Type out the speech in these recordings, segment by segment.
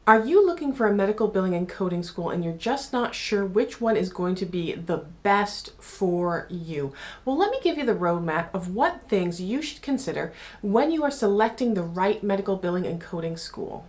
Are you looking for a medical billing and coding school and you're just not sure which one is going to be the best for you? Well, let me give you the roadmap of what things you should consider when you are selecting the right medical billing and coding school.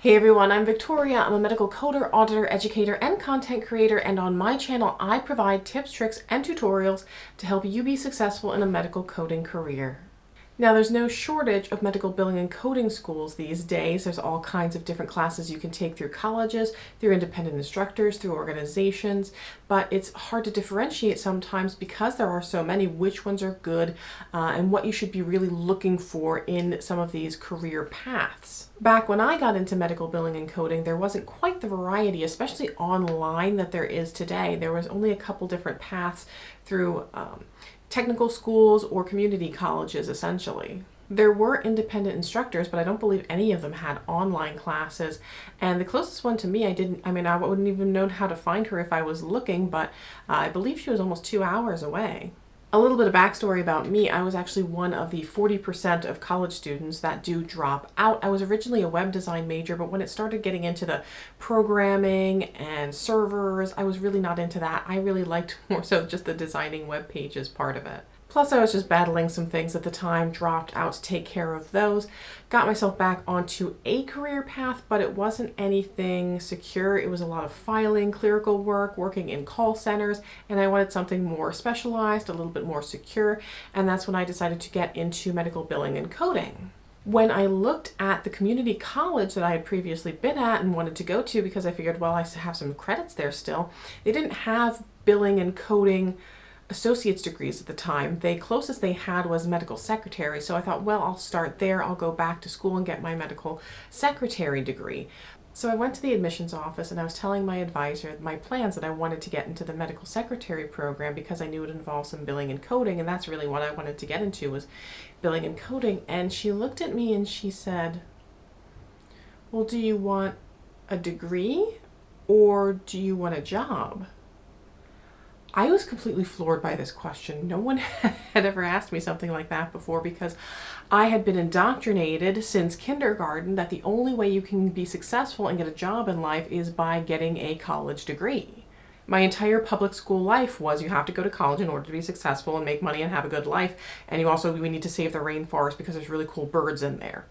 Hey everyone, I'm Victoria. I'm a medical coder, auditor, educator, and content creator, and on my channel I provide tips, tricks, and tutorials to help you be successful in a medical coding career. Now, there's no shortage of medical billing and coding schools these days. There's all kinds of different classes you can take through colleges, through independent instructors, through organizations, but it's hard to differentiate sometimes because there are so many which ones are good and what you should be really looking for in some of these career paths. Back when I got into medical billing and coding, there wasn't quite the variety, especially online, that there is today. There was only a couple different paths through technical schools or community colleges, essentially. There were independent instructors, but I don't believe any of them had online classes. And the closest one to me, I wouldn't even know how to find her if I was looking, but I believe she was almost 2 hours away. A little bit of backstory about me, I was actually one of the 40% of college students that do drop out. I was originally a web design major, but when it started getting into the programming and servers, I was really not into that. I really liked more so just the designing web pages part of it. Plus, I was just battling some things at the time, dropped out to take care of those, got myself back onto a career path, but it wasn't anything secure. It was a lot of filing, clerical work, working in call centers, and I wanted something more specialized, a little bit more secure, and that's when I decided to get into medical billing and coding. When I looked at the community college that I had previously been at and wanted to go to, because I figured, well, I have some credits there still, they didn't have billing and coding associate's degrees at the time. The closest they had was medical secretary, so I thought, well, I'll start there. I'll go back to school and get my medical secretary degree. So I went to the admissions office and I was telling my advisor my plans, that I wanted to get into the medical secretary program because I knew it involved some billing and coding, and that's really what I wanted to get into, was billing and coding. And she looked at me and she said, well, do you want a degree or do you want a job? I was completely floored by this question. No one had ever asked me something like that before, because I had been indoctrinated since kindergarten that the only way you can be successful and get a job in life is by getting a college degree. My entire public school life was, you have to go to college in order to be successful and make money and have a good life, and we need to save the rainforest because there's really cool birds in there.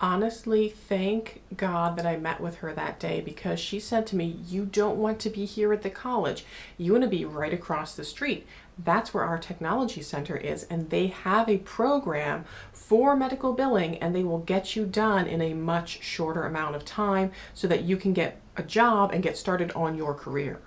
Honestly, thank God that I met with her that day, because she said to me, you don't want to be here at the college. You want to be right across the street. That's where our technology center is, and they have a program for medical billing, and they will get you done in a much shorter amount of time so that you can get a job and get started on your career.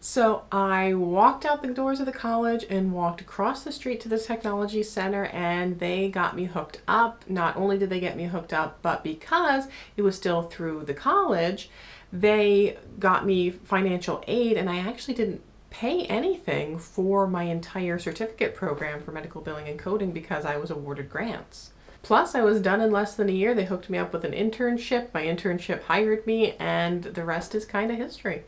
So I walked out the doors of the college and walked across the street to the technology center, and they got me hooked up. Not only did they get me hooked up, but because it was still through the college, they got me financial aid, and I actually didn't pay anything for my entire certificate program for medical billing and coding because I was awarded grants. Plus, I was done in less than a year. They hooked me up with an internship. My internship hired me, and the rest is kind of history.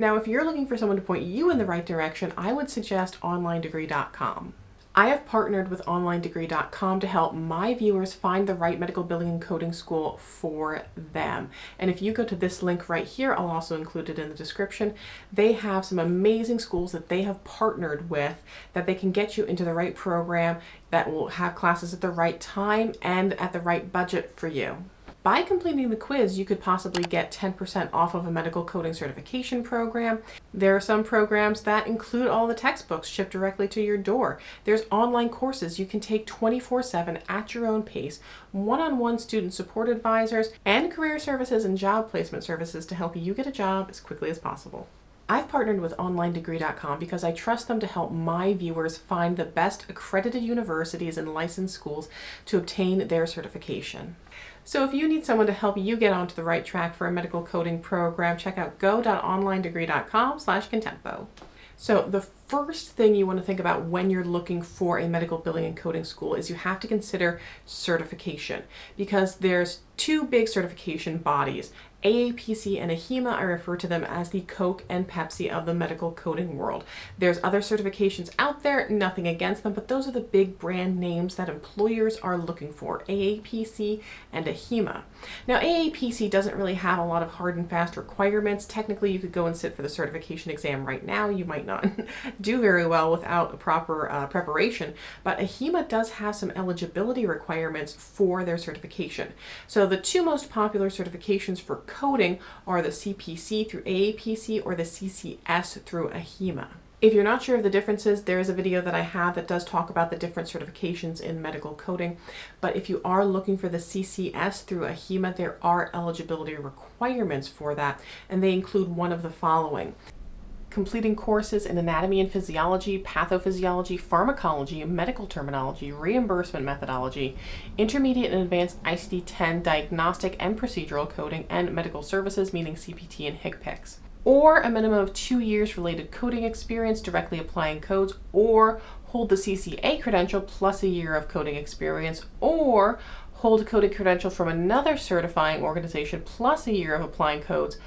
Now, if you're looking for someone to point you in the right direction, I would suggest onlinedegree.com. I have partnered with onlinedegree.com to help my viewers find the right medical billing and coding school for them. And if you go to this link right here, I'll also include it in the description. They have some amazing schools that they have partnered with that they can get you into the right program that will have classes at the right time and at the right budget for you. By completing the quiz, you could possibly get 10% off of a medical coding certification program. There are some programs that include all the textbooks shipped directly to your door. There's online courses you can take 24/7 at your own pace, one-on-one student support advisors, and career services and job placement services to help you get a job as quickly as possible. I've partnered with onlinedegree.com because I trust them to help my viewers find the best accredited universities and licensed schools to obtain their certification. So if you need someone to help you get onto the right track for a medical coding program, check out go.onlinedegree.com/contempo. So the first thing you want to think about when you're looking for a medical billing and coding school is you have to consider certification, because there's two big certification bodies. AAPC and AHIMA, I refer to them as the Coke and Pepsi of the medical coding world. There's other certifications out there, nothing against them, but those are the big brand names that employers are looking for, AAPC and AHIMA. Now, AAPC doesn't really have a lot of hard and fast requirements. Technically, you could go and sit for the certification exam right now. You might not do very well without a proper preparation, but AHIMA does have some eligibility requirements for their certification. So the two most popular certifications for coding are the CPC through AAPC or the CCS through AHIMA. If you're not sure of the differences, there is a video that I have that does talk about the different certifications in medical coding. But if you are looking for the CCS through AHIMA, there are eligibility requirements for that, and they include one of the following: completing courses in anatomy and physiology, pathophysiology, pharmacology, medical terminology, reimbursement methodology, intermediate and advanced ICD-10 diagnostic and procedural coding, and medical services, meaning CPT and HCPCS. Or a minimum of 2 years related coding experience directly applying codes, or hold the CCA credential plus a year of coding experience, or hold a coding credential from another certifying organization plus a year of applying codes,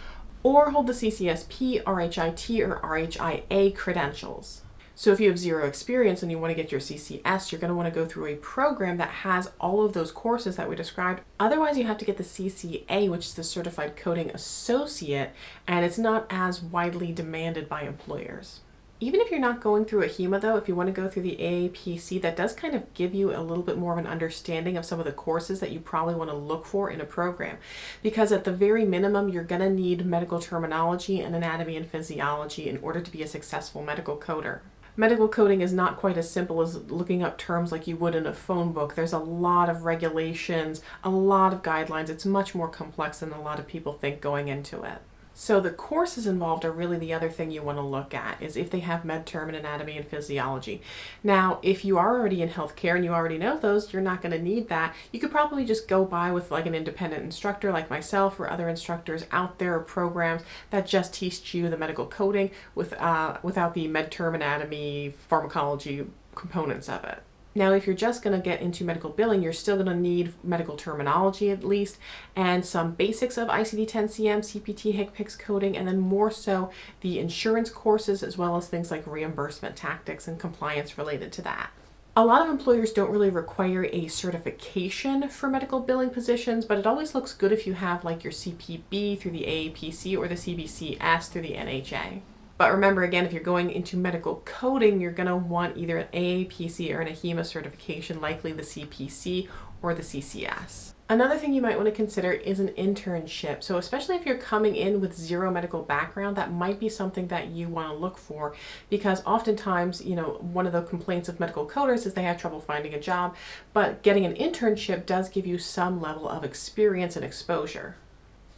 or hold the CCSP, RHIT, or RHIA credentials. So if you have zero experience and you want to get your CCS, you're going to want to go through a program that has all of those courses that we described. Otherwise, you have to get the CCA, which is the Certified Coding Associate, and it's not as widely demanded by employers. Even if you're not going through AHIMA though, if you want to go through the AAPC, that does kind of give you a little bit more of an understanding of some of the courses that you probably want to look for in a program. Because at the very minimum, you're going to need medical terminology and anatomy and physiology in order to be a successful medical coder. Medical coding is not quite as simple as looking up terms like you would in a phone book. There's a lot of regulations, a lot of guidelines. It's much more complex than a lot of people think going into it. So the courses involved are really the other thing you want to look at, is if they have med term and anatomy and physiology. Now, if you are already in healthcare and you already know those, you're not going to need that. You could probably just go by with like an independent instructor like myself or other instructors out there, or programs that just teach you the medical coding without the med term, anatomy, pharmacology components of it. Now, if you're just going to get into medical billing, you're still going to need medical terminology at least, and some basics of ICD-10-CM, CPT, HCPCS coding, and then more so the insurance courses, as well as things like reimbursement tactics and compliance related to that. A lot of employers don't really require a certification for medical billing positions, but it always looks good if you have like your CPB through the AAPC or the CBCS through the NHA. But remember, again, if you're going into medical coding, you're going to want either an AAPC or an AHIMA certification, likely the CPC or the CCS. Another thing you might want to consider is an internship. So especially if you're coming in with zero medical background, that might be something that you want to look for, because oftentimes, one of the complaints of medical coders is they have trouble finding a job, but getting an internship does give you some level of experience and exposure.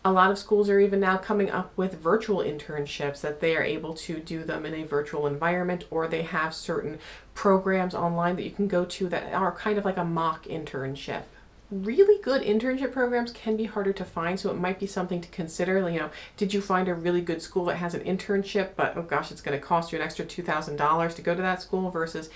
A lot of schools are even now coming up with virtual internships, that they are able to do them in a virtual environment, or they have certain programs online that you can go to that are kind of like a mock internship. Really good internship programs can be harder to find, so it might be something to consider. Did you find a really good school that has an internship, but oh gosh, it's going to cost you an extra $2,000 to go to that school, versus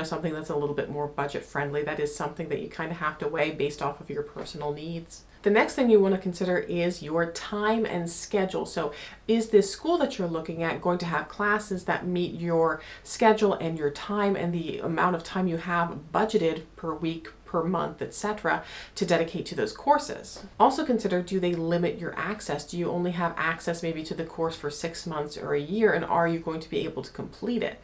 something that's a little bit more budget friendly? That is something that you kind of have to weigh based off of your personal needs. The next thing you want to consider is your time and schedule. So is this school that you're looking at going to have classes that meet your schedule and your time and the amount of time you have budgeted per week, per month, etc., to dedicate to those courses? Also consider, do they limit your access? Do you only have access maybe to the course for 6 months or a year, and are you going to be able to complete it?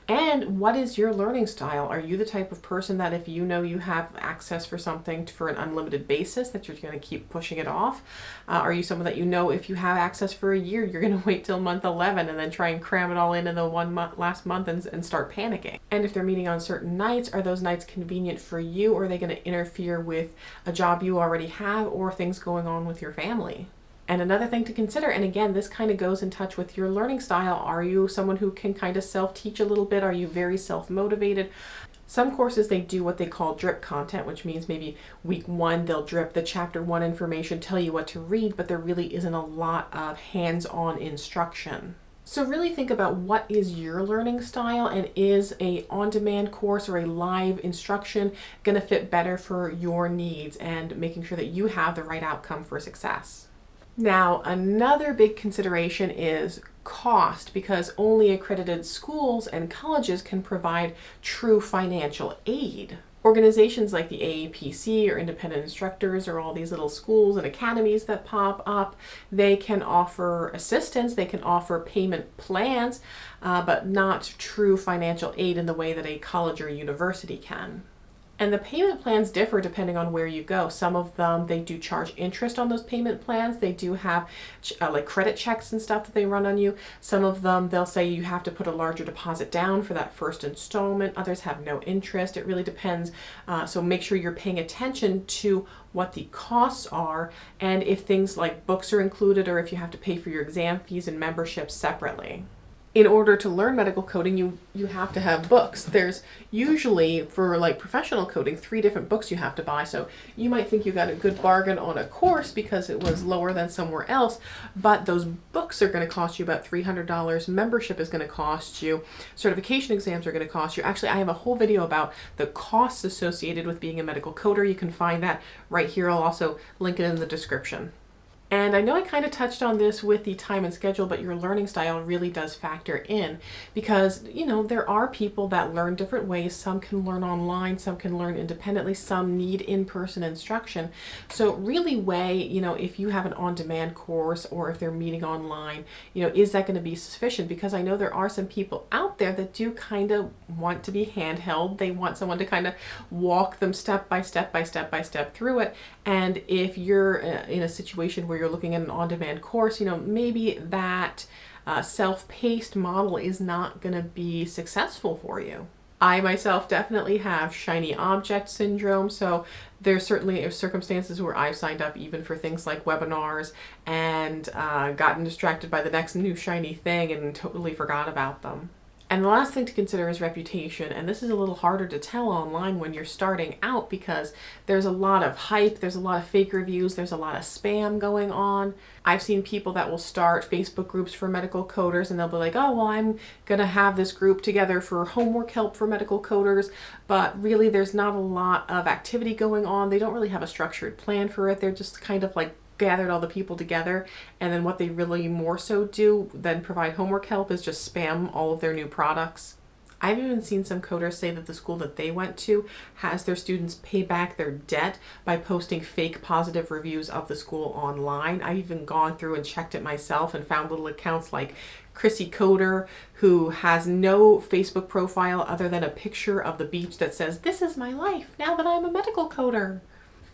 And what is your learning style? Are you the type of person that if you know you have access for something for an unlimited basis, that you're going to keep pushing it off? Are you someone that if you have access for a year, you're going to wait till month 11 and then try and cram it all into the last month and start panicking? And if they're meeting on certain nights, are those nights convenient for you, or are they going to interfere with a job you already have or things going on with your family? And another thing to consider, and again, this kind of goes in touch with your learning style. Are you someone who can kind of self-teach a little bit? Are you very self-motivated? Some courses, they do what they call drip content, which means maybe week 1, they'll drip the chapter 1 information, tell you what to read, but there really isn't a lot of hands-on instruction. So really think about what is your learning style, and is a on-demand course or a live instruction going to fit better for your needs, and making sure that you have the right outcome for success. Now, another big consideration is cost, because only accredited schools and colleges can provide true financial aid. Organizations like the AAPC or independent instructors, or all these little schools and academies that pop up, they can offer assistance, they can offer payment plans, but not true financial aid in the way that a college or university can. And the payment plans differ depending on where you go. Some of them, they do charge interest on those payment plans. They do have like credit checks and stuff that they run on you. Some of them, they'll say you have to put a larger deposit down for that first installment. Others have no interest. It really depends. So make sure you're paying attention to what the costs are, and if things like books are included, or if you have to pay for your exam fees and memberships separately. In order to learn medical coding, you have to have books. There's usually, for like professional coding, 3 different books you have to buy. So you might think you got a good bargain on a course because it was lower than somewhere else, but those books are going to cost you about $300. Membership is going to cost you. Certification exams are going to cost you. Actually, I have a whole video about the costs associated with being a medical coder. You can find that right here. I'll also link it in the description. And I know I kind of touched on this with the time and schedule, but your learning style really does factor in, because, you know, there are people that learn different ways. Some can learn online, some can learn independently, some need in-person instruction. So really weigh, you know, if you have an on-demand course or if they're meeting online, you know, is that going to be sufficient? Because I know there are some people out there that do kind of want to be handheld. They want someone to kind of walk them step by step through it. And if you're in a situation where you're looking at an on-demand course, you know, maybe that self-paced model is not going to be successful for you. I myself definitely have shiny object syndrome, so there's certainly circumstances where I've signed up even for things like webinars and gotten distracted by the next new shiny thing and totally forgot about them. And the last thing to consider is reputation, and this is a little harder to tell online when you're starting out, because there's a lot of hype, there's a lot of fake reviews, there's a lot of spam going on. I've seen people that will start Facebook groups for medical coders, and they'll be like, oh, well, I'm gonna have this group together for homework help for medical coders, but really there's not a lot of activity going on. They don't really have a structured plan for it. They're just kind of like gathered all the people together, and then what they really more so do than provide homework help is just spam all of their new products. I've even seen some coders say that the school that they went to has their students pay back their debt by posting fake positive reviews of the school online. I've even gone through and checked it myself and found little accounts like Chrissy Coder, who has no Facebook profile other than a picture of the beach that says, "This is my life now that I'm a medical coder."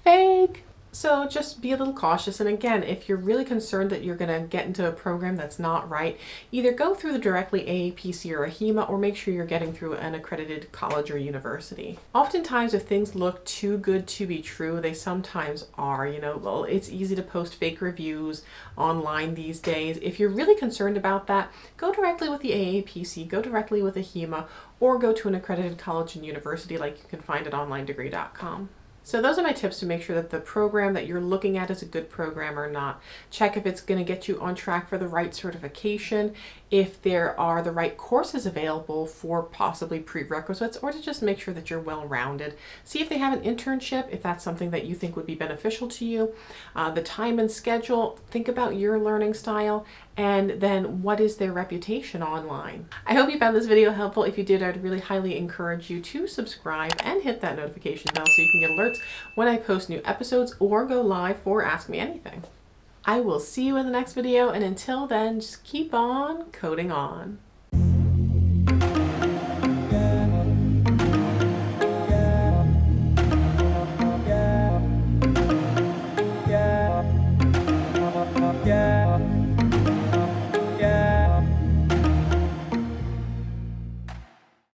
Fake! So just be a little cautious. And again, if you're really concerned that you're going to get into a program that's not right, either go through the directly AAPC or AHEMA, or make sure you're getting through an accredited college or university. Oftentimes, if things look too good to be true, they sometimes are. You know, well, it's easy to post fake reviews online these days. If you're really concerned about that, go directly with the AAPC, go directly with AHEMA, or go to an accredited college and university like you can find at onlinedegree.com. So those are my tips to make sure that the program that you're looking at is a good program or not. Check if it's going to get you on track for the right certification, if there are the right courses available for possibly prerequisites, or to just make sure that you're well-rounded. See if they have an internship, if that's something that you think would be beneficial to you. The time and schedule, think about your learning style, and then what is their reputation online. I hope you found this video helpful. If you did, I'd really highly encourage you to subscribe and hit that notification bell so you can get alerts when I post new episodes or go live for Ask Me Anything. I will see you in the next video, and until then, just keep on coding on.